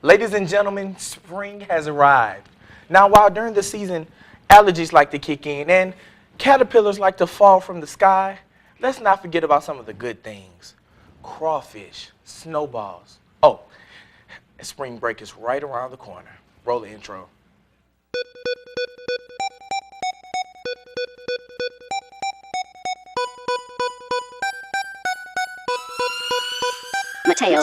Ladies and gentlemen, spring has arrived. Now, while during the season, allergies like to kick in and caterpillars like to fall from the sky, let's not forget about some of the good things. Crawfish, snowballs. Oh, spring break is right around the corner. Roll the intro. Mateo.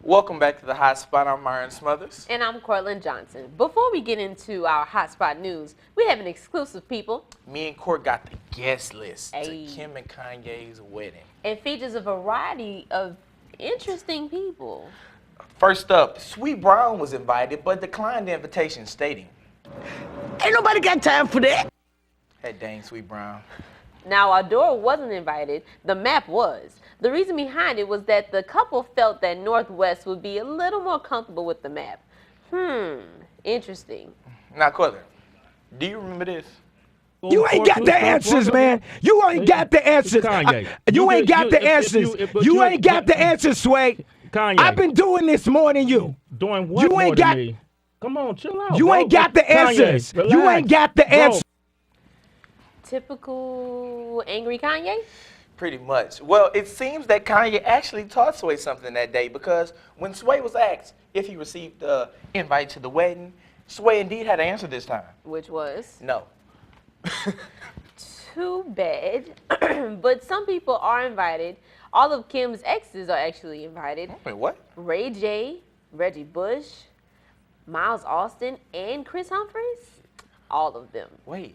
Welcome back to the Hot Spot. I'm Myron Smothers. And I'm Cortland Johnson. Before we get into our hotspot news, we have an exclusive, people. Me and Court got the guest list Ayy. to Kim and Kanye's wedding. It features a variety of interesting people. First up, Sweet Brown was invited but declined the invitation, stating, Ain't nobody got time for that. "Hey, dang, Sweet Brown." Now, Adora wasn't invited. The Map was. The reason behind it was that the couple felt that Northwest would be a little more comfortable with the Map. Interesting. Now, Courtland, do you remember this? You ain't got the answers, man. You ain't got the answers. Kanye. You ain't got the answers. You ain't got the answers, Sway. Kanye. I've been doing this more than you. Doing what You more ain't than got- me? Come on, chill out. You bro. ain't got the Kanye, answers. You relax. ain't got the Bro, answers. Typical angry Kanye? Pretty much. Well, it seems that Kanye actually taught Sway something that day because when Sway was asked if he received the invite to the wedding, Sway indeed had an answer this time. Which was No. too bad. But some people are invited. All of Kim's exes are actually invited. Wait, what? Ray J, Reggie Bush, Miles Austin, and Chris Humphries. All of them. Wait,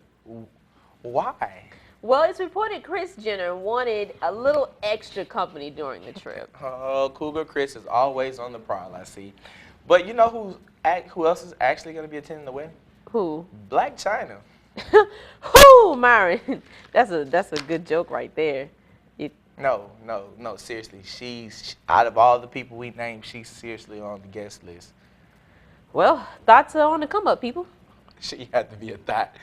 why? Well, it's reported Kris Jenner wanted a little extra company during the trip. Oh, Cougar Chris is always on the prowl, I see. But you know who else is actually going to be attending the wedding? Who? Black China. Who, Myron? That's a good joke right there. No, seriously. She's, out of all the people we named, she's seriously on the guest list. Well, thoughts are on the come up, people. She had to be a thought.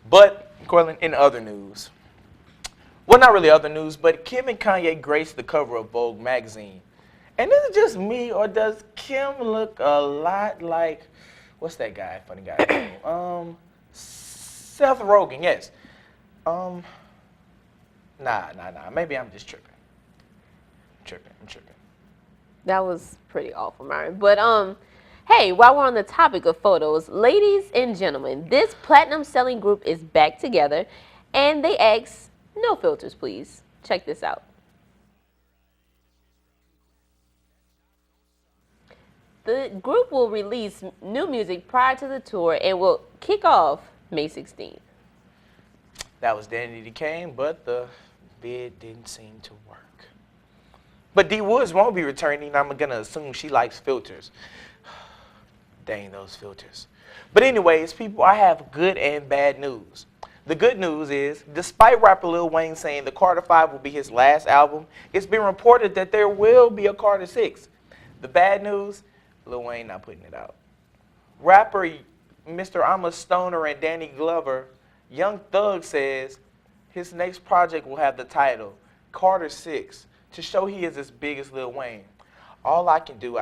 But, Cortland, in other news. Well, not really other news, but Kim and Kanye graced the cover of Vogue magazine. And is it just me, or does Kim look a lot like, what's that guy, funny guy name? Seth Rogen, yes. Nah. Maybe I'm just tripping. I'm tripping. That was pretty awful, Myron. But hey, while we're on the topic of photos, ladies and gentlemen, this platinum selling group is back together, and they ask, no filters, please. Check this out. The group will release new music prior to the tour and will kick off May 16th. That was Danny Kane, but the bid didn't seem to work. But D Woods won't be returning. I'm going to assume she likes filters. Dang those filters. But anyways, people, I have good and bad news. The good news is, despite rapper Lil Wayne saying the Carter 5 will be his last album, it's been reported that there will be a Carter 6. The bad news, Lil Wayne not putting it out. Rapper Mr. I'm a Stoner and Danny Glover, Young Thug says his next project will have the title Carter 6 to show he is as big as Lil Wayne. All I can do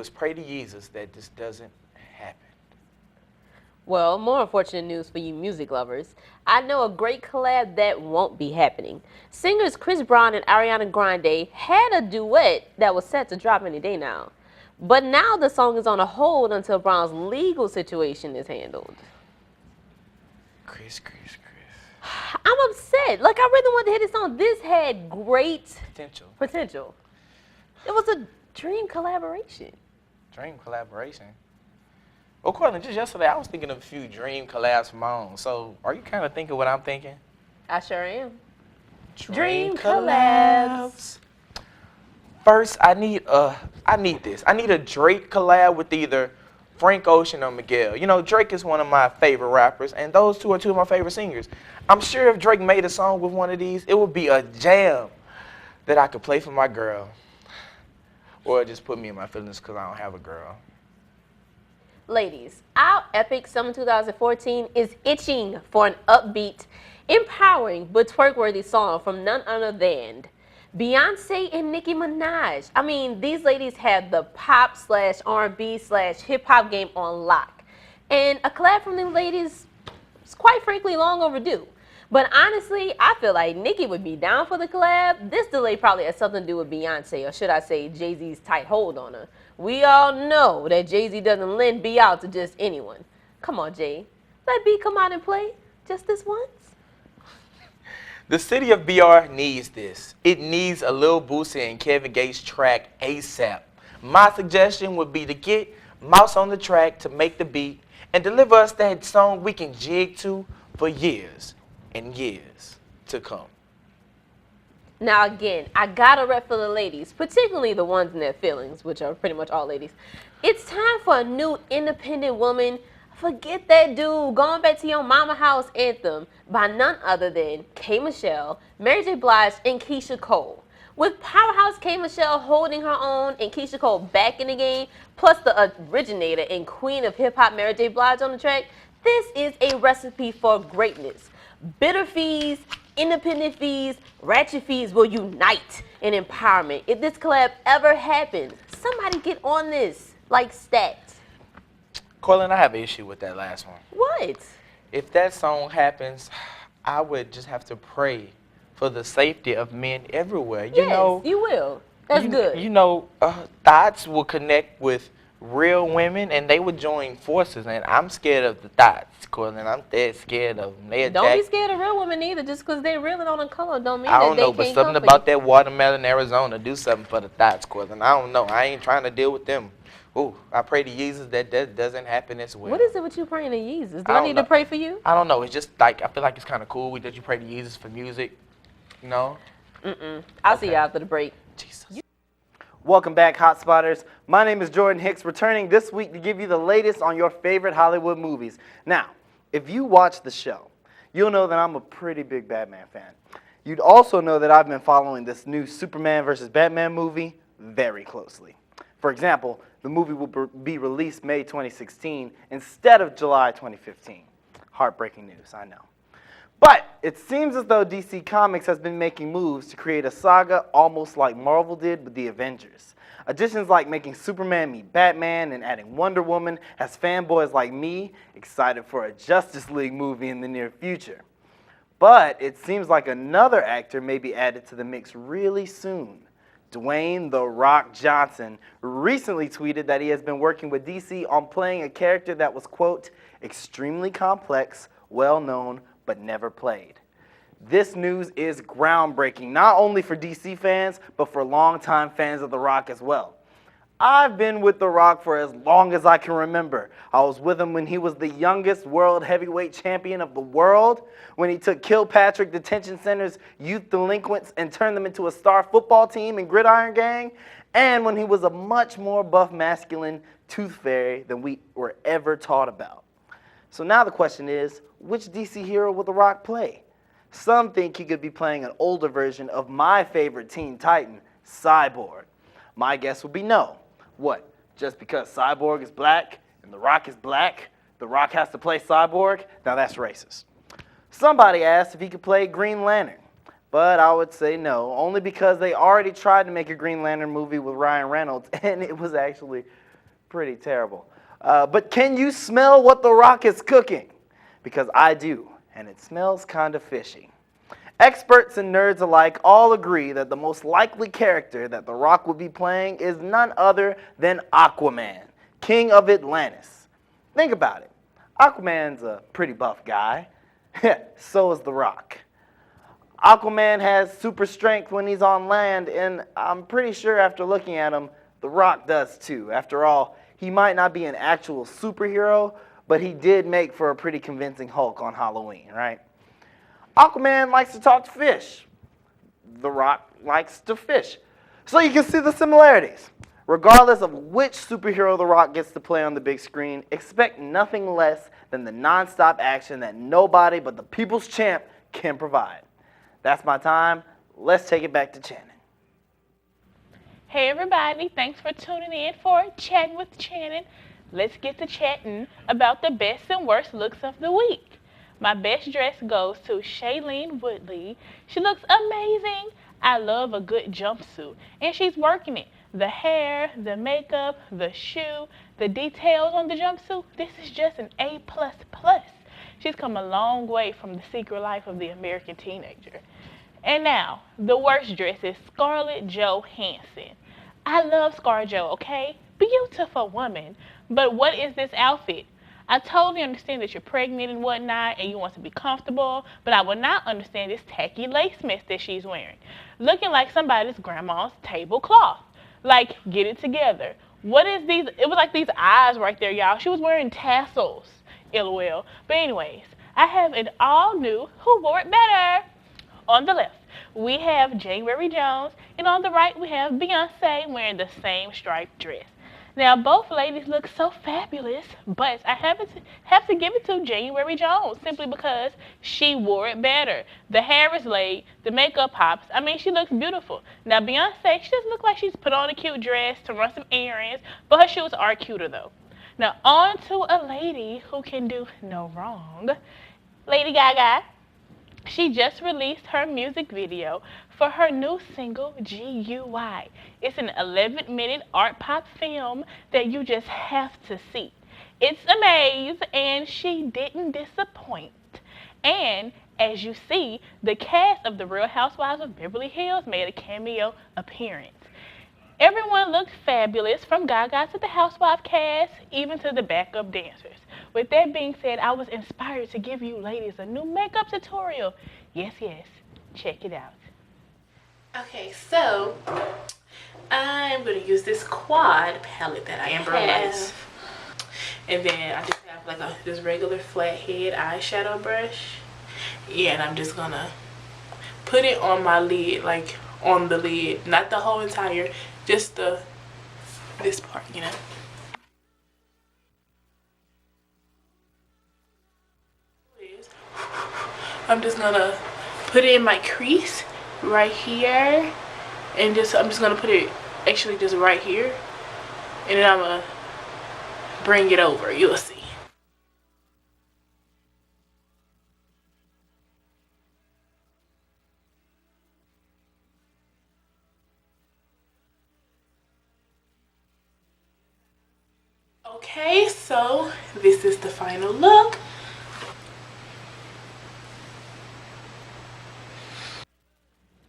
is pray to Jesus that this doesn't happen. Well, more unfortunate news for you music lovers. I know a great collab that won't be happening. Singers Chris Brown and Ariana Grande had a duet that was set to drop any day now. But now the song is on a hold until Brown's legal situation is handled. Chris. I'm upset. Like, I really wanted to hit this song. This had great potential. It was a dream collaboration. Dream collaboration? Well, Cortland, just yesterday I was thinking of a few dream collabs for my own. So are you kind of thinking what I'm thinking? I sure am. Dream collabs. First, I need this. I need a Drake collab with either Frank Ocean or Miguel. You know, Drake is one of my favorite rappers, and those two are two of my favorite singers. I'm sure if Drake made a song with one of these, it would be a jam that I could play for my girl. Or just put me in my feelings because I don't have a girl. Ladies, our epic Summer 2014 is itching for an upbeat, empowering, but twerk-worthy song from none other than Beyonce and Nicki Minaj. I mean, these ladies have the pop / R&B / hip hop game on lock. And a collab from them ladies is quite frankly long overdue. But honestly, I feel like Nicki would be down for the collab. This delay probably has something to do with Beyonce, or should I say Jay-Z's tight hold on her. We all know that Jay-Z doesn't lend B out to just anyone. Come on, Jay. Let B come out and play just this once. The city of BR needs this. It needs a Lil Boosie and Kevin Gates track ASAP. My suggestion would be to get Mouse on the track to make the beat and deliver us that song we can jig to for years and years to come. Now again, I got a rep for the ladies, particularly the ones in their feelings, which are pretty much all ladies. It's time for a new independent woman. Forget that dude, Going Back to Your Mama House anthem by none other than K. Michelle, Mary J. Blige, and Keisha Cole. With powerhouse K. Michelle holding her own and Keisha Cole back in the game, plus the originator and queen of hip-hop Mary J. Blige on the track, this is a recipe for greatness. Bitter fees, independent fees, ratchet fees will unite in empowerment. If this collab ever happens, somebody get on this, like stats. Corlin, I have an issue with that last one. What? If that song happens, I would just have to pray for the safety of men everywhere. Yes, you will. That's good. You know, thoughts will connect with real women, and they would join forces. And I'm scared of the thoughts, Corlin. I'm dead scared of them. Don't be scared of real women either. Just because they're real and on a color don't mean I that don't they know, can't but something come for about you. that watermelon Arizona do something for the thoughts, Corlin. I don't know. I ain't trying to deal with them. Ooh, I pray to Jesus that doesn't happen as well. What is it with you praying to Jesus? Do I I don't need know. to pray for you? I don't know. It's just like, I feel like it's kind of cool that you pray to Jesus for music. You know? I'll see you after the break. Jesus. Welcome back, Hot Spotters. My name is Jordan Hicks, returning this week to give you the latest on your favorite Hollywood movies. Now, if you watch the show, you'll know that I'm a pretty big Batman fan. You'd also know that I've been following this new Superman vs. Batman movie very closely. For example, the movie will be released May 2016 instead of July 2015. Heartbreaking news, I know. But it seems as though DC Comics has been making moves to create a saga almost like Marvel did with the Avengers. Additions like making Superman meet Batman and adding Wonder Woman has fanboys like me excited for a Justice League movie in the near future. But it seems like another actor may be added to the mix really soon. Dwayne The Rock Johnson recently tweeted that he has been working with DC on playing a character that was, quote, extremely complex, well-known, but never played. This news is groundbreaking, not only for DC fans, but for longtime fans of The Rock as well. I've been with The Rock for as long as I can remember. I was with him when he was the youngest world heavyweight champion of the world, when he took Kilpatrick Detention Center's youth delinquents and turned them into a star football team and Gridiron Gang, and when he was a much more buff, masculine tooth fairy than we were ever taught about. So now the question is, which DC hero will The Rock play? Some think he could be playing an older version of my favorite Teen Titan, Cyborg. My guess would be no. What, just because Cyborg is black and The Rock is black, The Rock has to play Cyborg? Now that's racist. Somebody asked if he could play Green Lantern, but I would say no, only because they already tried to make a Green Lantern movie with Ryan Reynolds, and it was actually pretty terrible. But can you smell what The Rock is cooking? Because I do, and it smells kind of fishy. Experts and nerds alike all agree that the most likely character that The Rock would be playing is none other than Aquaman, King of Atlantis. Think about it. Aquaman's a pretty buff guy. So is The Rock. Aquaman has super strength when he's on land, and I'm pretty sure after looking at him, The Rock does too. After all, he might not be an actual superhero, but he did make for a pretty convincing Hulk on Halloween, right? Aquaman likes to talk to fish. The Rock likes to fish. So you can see the similarities. Regardless of which superhero The Rock gets to play on the big screen, expect nothing less than the non-stop action that nobody but the people's champ can provide. That's my time. Let's take it back to Channing. Hey everybody, thanks for tuning in for Chatting with Channing. Let's get to chatting about the best and worst looks of the week. My best dress goes to Shailene Woodley. She looks amazing. I love a good jumpsuit, and she's working it. The hair, the makeup, the shoe, the details on the jumpsuit, this is just an A++. She's come a long way from the secret life of the American teenager. And now, the worst dress is Scarlett Johansson. I love ScarJo, okay? Beautiful woman. But what is this outfit? I totally understand that you're pregnant and whatnot and you want to be comfortable, but I would not understand this tacky lace mess that she's wearing. Looking like somebody's grandma's tablecloth. Like, get it together. What is these? It was like these eyes right there, y'all. She was wearing tassels. LOL. But anyways, I have an all new Who Wore It Better. On the left, we have January Jones, and on the right, we have Beyonce wearing the same striped dress. Now, both ladies look so fabulous, but I have to give it to January Jones simply because she wore it better. The hair is laid, the makeup pops. I mean, she looks beautiful. Now, Beyonce, she doesn't look like she's put on a cute dress to run some errands, but her shoes are cuter, though. Now, on to a lady who can do no wrong, Lady Gaga. She just released her music video for her new single, GUI. It's an 11-minute art pop film that you just have to see. It's amazing, and she didn't disappoint. And as you see, the cast of The Real Housewives of Beverly Hills made a cameo appearance. Everyone looked fabulous, from Gaga to the Housewife cast, even to the backup dancers. With that being said, I was inspired to give you ladies a new makeup tutorial. Yes, check it out. Okay, so I'm going to use this quad palette that I have. And then I just have like this regular flathead eyeshadow brush. Yeah, and I'm just going to put it on my lid, like on the lid. Not the whole entire, just this part, you know. I'm just gonna put it in my crease right here, and I'm just gonna put it actually just right here, and then I'm gonna bring it over. You'll see. Okay, so this is the final look.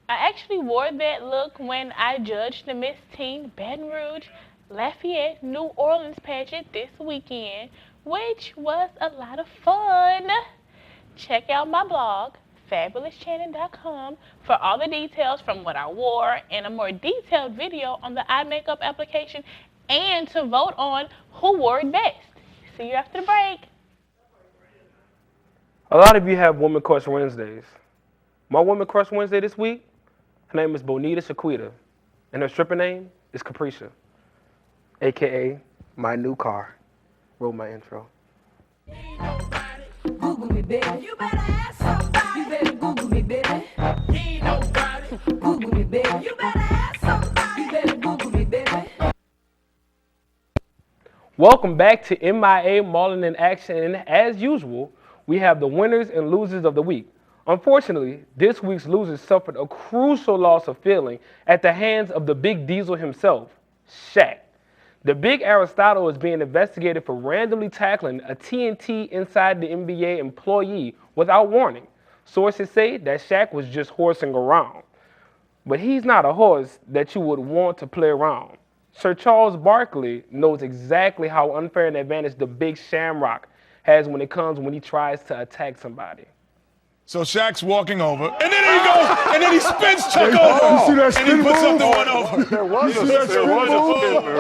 I actually wore that look when I judged the Miss Teen Baton Rouge, Lafayette, New Orleans pageant this weekend, which was a lot of fun. Check out my blog, FabulousChanning.com, for all the details from what I wore and a more detailed video on the eye makeup application, and to vote on who wore it best. See you after the break. A lot of you have Woman Crush Wednesdays. My Woman Crush Wednesday this week, her name is Bonita Shaquita, and her stripper name is Capricia, a.k.a. my new car. Roll my intro. Google me, baby. You better ask somebody. You better Google me, baby. Ain't nobody. Google me, baby. You better ask somebody. You better Google me, baby. Welcome back to MIA Marlin in Action, and as usual, we have the winners and losers of the week. Unfortunately, this week's losers suffered a crucial loss of feeling at the hands of the Big Diesel himself, Shaq. The Big Aristotle is being investigated for randomly tackling a TNT Inside the NBA employee without warning. Sources say that Shaq was just horsing around. But he's not a horse that you would want to play around. Sir Charles Barkley knows exactly how unfair an advantage the Big Shamrock has when he tries to attack somebody. So Shaq's walking over, and then he goes, and then he spins Chuck over, You see that spin and he puts up move? the one over. There was a spin move.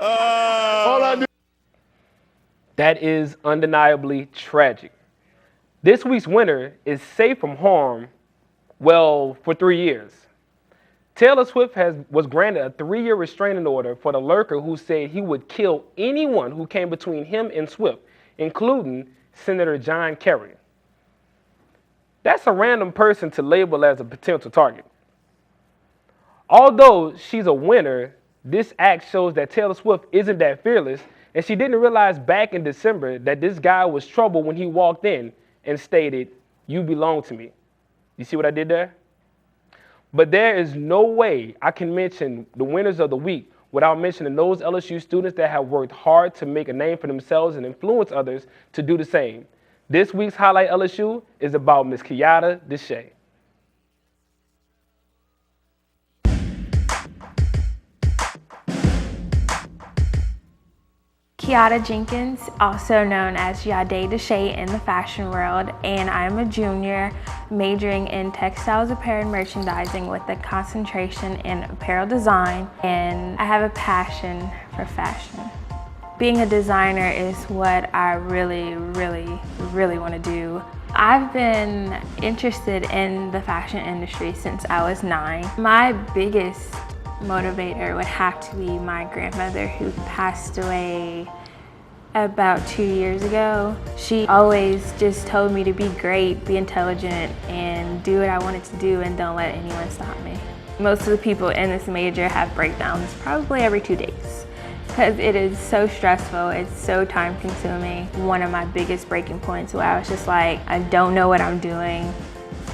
All I do. That is undeniably tragic. This week's winner is safe from harm, well, for 3 years. Taylor Swift was granted a 3-year restraining order for the lurker who said he would kill anyone who came between him and Swift, including Senator John Kerry. That's a random person to label as a potential target. Although she's a winner, this act shows that Taylor Swift isn't that fearless, and she didn't realize back in December that this guy was trouble when he walked in and stated, "You belong to me." You see what I did there? But there is no way I can mention the winners of the week without mentioning those LSU students that have worked hard to make a name for themselves and influence others to do the same. This week's Highlight LSU is about Miss Kiata Deshay. Kiata Jenkins, also known as Yade Deshay in the fashion world, and I'm a junior majoring in textiles, apparel, and merchandising with a concentration in apparel design, and I have a passion for fashion. Being a designer is what I really want to do. I've been interested in the fashion industry since I was 9. My biggest motivator would have to be my grandmother, who passed away about 2 years ago. She always just told me to be great, be intelligent, and do what I wanted to do, and don't let anyone stop me. Most of the people in this major have breakdowns probably every 2 days because it is so stressful, it's so time consuming. One of my biggest breaking points where I was just like, I don't know what I'm doing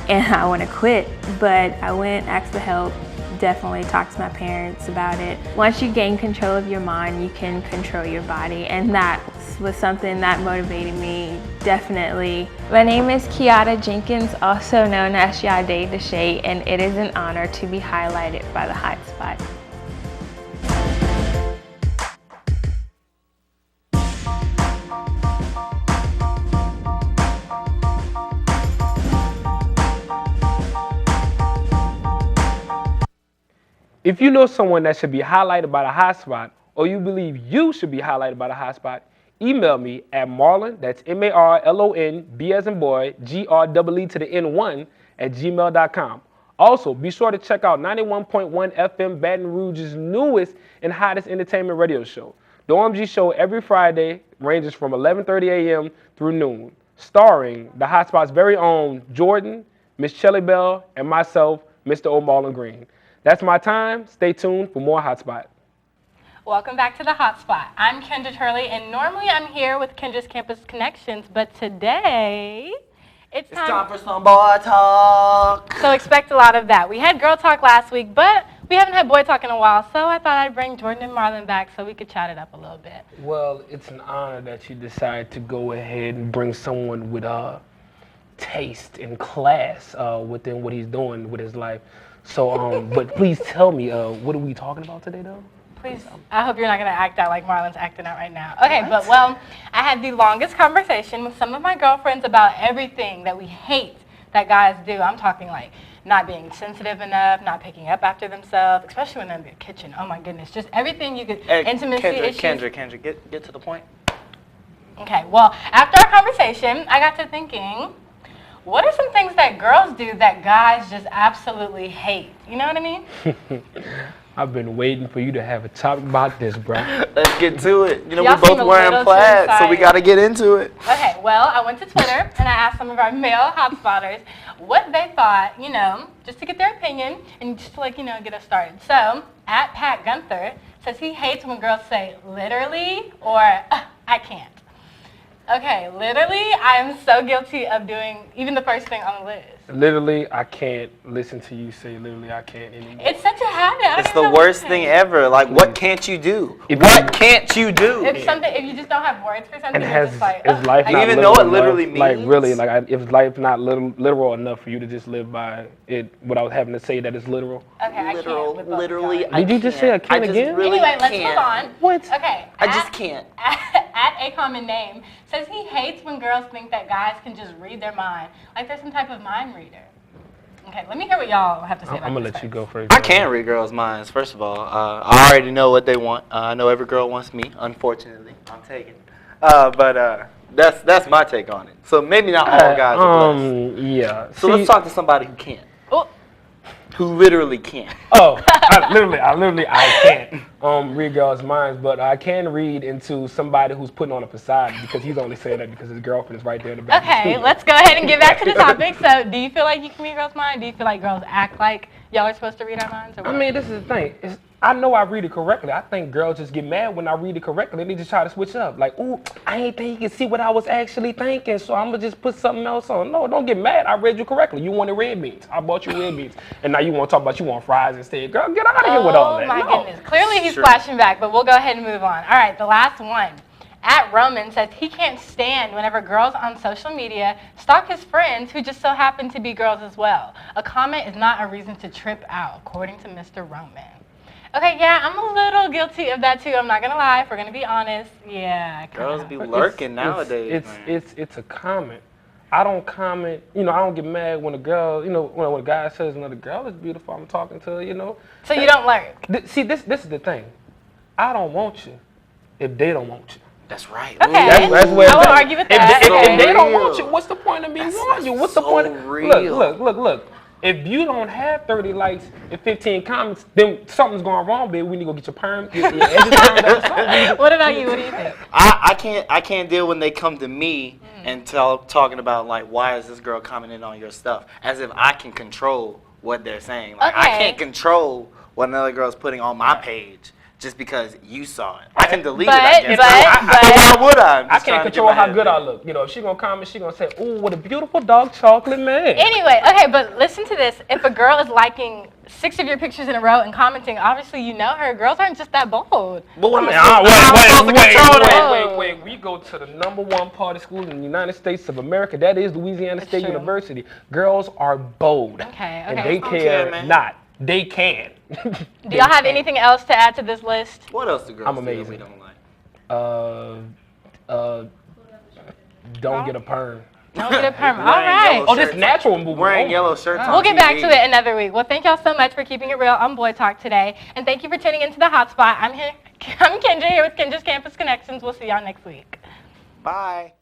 and I want to quit, but I went, asked for help, definitely talk to my parents about it. Once you gain control of your mind, you can control your body, and that was something that motivated me, definitely. My name is Kiata Jenkins, also known as Yade Deshay, and it is an honor to be highlighted by the Hot Spot. If you know someone that should be highlighted by the Hot Spot, or you believe you should be highlighted by the Hot Spot, email me at Marlon, that's MARLON, B as in boy, GREE to the N1 at gmail.com. Also, be sure to check out 91.1 FM Baton Rouge's newest and hottest entertainment radio show. The OMG show every Friday ranges from 11:30 a.m. through noon, starring the Hot Spot's very own Jordan, Miss Shelly Bell, and myself, Mr. O. Marlon Green. That's my time. Stay tuned for more Hot Spot. Welcome back to the Hot Spot. I'm Kendra Turley, and normally I'm here with Kendra's Campus Connections, but today it's time for some boy talk. So expect a lot of that. We had girl talk last week, but we haven't had boy talk in a while, so I thought I'd bring Jordan and Marlon back so we could chat it up a little bit. Well, it's an honor that you decided to go ahead and bring someone with taste and class within what he's doing with his life. So, but please tell me, what are we talking about today, though? Please, I hope you're not going to act out like Marlon's acting out right now. Okay, but well, I had the longest conversation with some of my girlfriends about everything that we hate that guys do. I'm talking like not being sensitive enough, not picking up after themselves, especially when they're in the kitchen. Oh my goodness, just everything you could, intimacy issues. Kendra, get to the point. Okay, well, after our conversation, I got to thinking, what are some things that girls do that guys just absolutely hate? You know what I mean? I've been waiting for you to have a topic about this, bro. Let's get to it. You know, Y'all we both wearing plaid, so we got to get into it. Okay, well, I went to Twitter and I asked some of our male hotspotters what they thought, you know, just to get their opinion and just to, like, you know, get us started. So, at Pat Gunther says he hates when girls say literally or I can't. Okay, literally, I am so guilty of doing even the first thing on the list. Literally, I can't listen to you say literally I can't anymore. It's such a habit. It's the worst thing ever. Like, what can't you do? What can't you do? If you just don't have words for something, And you're just like, is life I not even know what literal literally enough? Like, means. really, like, if life not literal enough for you to just live by it without having to say that it's literal? Okay, I can't. With both Literally, of y'all. Did you just say I can't again? Really Anyway, let's move on. What? Okay. I just can't. At a common name says he hates when girls think that guys can just read their mind, like they're some type of mind reader. Okay, let me hear what y'all have to say about I'm gonna this let you first. go first. I can't read girls' minds, first of all. I already know what they want. I know every girl wants me, unfortunately. I'm taken. But that's my take on it. So maybe not all guys are blessed. Yeah. So let's talk to somebody who can. Oh, who literally can't. Oh, I can't read girls' minds, but I can read into somebody who's putting on a facade because he's only saying that because his girlfriend is right there in the back. Okay, let's go ahead and get back to the topic. So, do you feel like you can read girls' minds? Do you feel like girls act like y'all are supposed to read our minds? Or what? I mean, this is the thing. I know I read it correctly. I think girls just get mad when I read it correctly. They just try to switch up. Like, ooh, I ain't think you can see what I was actually thinking, so I'm going to just put something else on. No, don't get mad. I read you correctly. You wanted red beans. I bought you red beans. And now you want to talk about you want fries instead. Girl, get out of here with all that. Oh, my goodness. Clearly, he's flashing back, but we'll go ahead and move on. All right, the last one. At Roman says he can't stand whenever girls on social media stalk his friends who just so happen to be girls as well. A comment is not a reason to trip out, according to Mr. Roman. Okay, yeah, I'm a little guilty of that too. I'm not gonna lie. If we're gonna be honest, yeah. Girls be lurking nowadays. It's a comment. I don't comment. You know, I don't get mad when a girl. You know, when a guy says another girl is beautiful, I'm talking to her. You know. So you don't lurk. See, this is the thing. I don't want you if they don't want you. That's right. Okay. That's where I won't argue with that. If they don't want you, what's the point of me wanting you? What's the point? Look. If you don't have 30 likes and 15 comments, then something's going wrong, baby. We need to go get your perm. Your edges turned up. What about you? What do you think? I can't deal when they come to me and talking about like, why is this girl commenting on your stuff? As if I can control what they're saying. Like I can't control what another girl's putting on my page. Just because you saw it, I can delete it. I guess. Why would I? I can't control how good I look. You know, if she gonna comment, she gonna say, "Ooh, what a beautiful dark chocolate man." Anyway, okay, but listen to this. If a girl is liking 6 of your pictures in a row and commenting, obviously you know her. Girls aren't just that bold. But wait. We go to the #1 party school in the United States of America. That is Louisiana State University. Girls are bold. Okay. And they care not. They can. Do y'all have anything else to add to this list? What else do girls I'm amazing. do we don't like? Don't get a perm. Don't get a perm. All right. Oh, this natural movement. Wearing yellow shirts on We'll get back TV. to it another week. Well, thank y'all so much for keeping it real on Boy Talk today. And thank you for tuning into the Hotspot. I'm Kendra here with Kendra's Campus Connections. We'll see y'all next week. Bye.